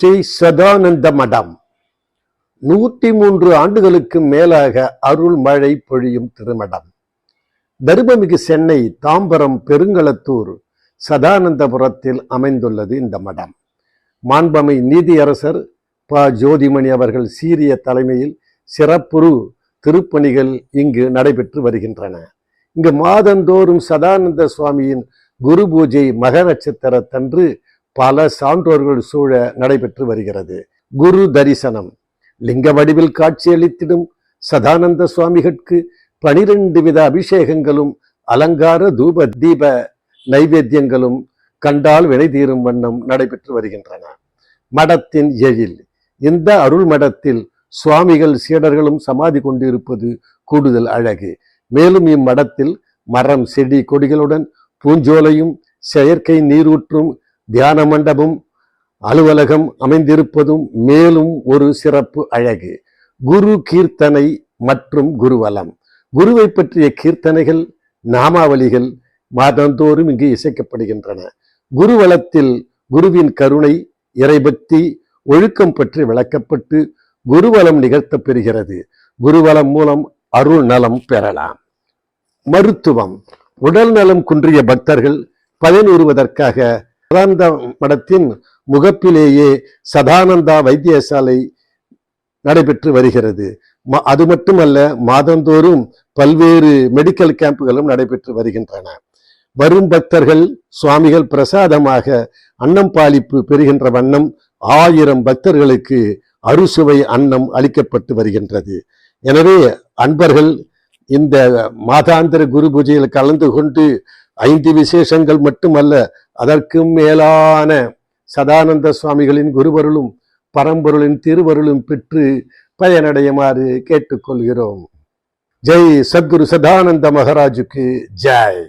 ஸ்ரீ சதானந்த மடம் 103 ஆண்டுகளுக்கு மேலாக அருள் மழை பொழியும் திருமடம். தர்மமிகு சென்னை தாம்பரம் பெருங்களத்தூர் சதானந்தபுரத்தில் அமைந்துள்ளது இந்த மடம். மாண்பமை நீதியரசர் ப. ஜோதிமணி அவர்கள் சீரிய தலைமையில் சிறப்புறு திருப்பணிகள் இங்கு நடைபெற்று வருகின்றன. இங்கு மாதந்தோறும் சதானந்த சுவாமியின் குரு பூஜை மக நட்சத்திரத்தன்று பல சான்றோர்கள் சூழ நடைபெற்று வருகிறது. குரு தரிசனம். லிங்க வடிவில் காட்சியளித்திடும் சதானந்த சுவாமிகளுக்கு 12 வித அபிஷேகங்களும் அலங்கார தூப தீப நைவேத்தியங்களும் கண்டால் வினை தீரும் வண்ணம் நடைபெற்று வருகின்றன. மடத்தின் எழில். இந்த அருள் மடத்தில் சுவாமிகள் சீடர்களும் சமாதி கொண்டிருப்பது கூடுதல் அழகு. மேலும் இம்மடத்தில் மரம் செடி கொடிகளுடன் பூஞ்சோலையும் செயற்கை நீரூற்றும் தியான மண்டபம் அலுவலகம் அமைந்திருப்பதும் மேலும் ஒரு சிறப்பு அழகு. குரு கீர்த்தனை மற்றும் குருவலம். குருவை பற்றிய கீர்த்தனைகள் நாமாவளிகள் மாதந்தோறும் இங்கு இசைக்கப்படுகின்றன. குருவலத்தில் குருவின் கருணை இறைபக்தி ஒழுக்கம் பற்றி விளக்கப்பட்டு குருவலம் நிகழ்த்த பெறுகிறது. குருவலம் மூலம் அருள் நலம் பெறலாம். மருத்துவம். உடல் நலம் குன்றிய பக்தர்கள் பயனுறுவதற்காக சதானந்த மடத்தின் முகப்பிலேயே சதானந்தா வைத்தியசாலை நடைபெற்று வருகிறது. அது மட்டுமல்ல, மாதந்தோறும் பல்வேறு மெடிக்கல் கேம்புகளும் நடைபெற்று வருகின்றன. வரும் பக்தர்கள் சுவாமிகள் பிரசாதமாக அன்னம் பாலிப்பு பெறுகின்ற வண்ணம் 1000 பக்தர்களுக்கு அறுசுவை அன்னம் அளிக்கப்பட்டு வருகின்றது. எனவே அன்பர்கள் இந்த மாதாந்திர குரு பூஜையில் கலந்து கொண்டு 5 விசேஷங்கள் மட்டுமல்ல, அதற்கும் மேலான சதானந்த சுவாமிகளின் குருவருளும் பரம்பொருளின் திருவருளும் பெற்று பயனடையுமாறு கேட்டுக்கொள்கிறோம். ஜெய் சத்குரு சதானந்த மகாராஜுக்கு ஜெய்.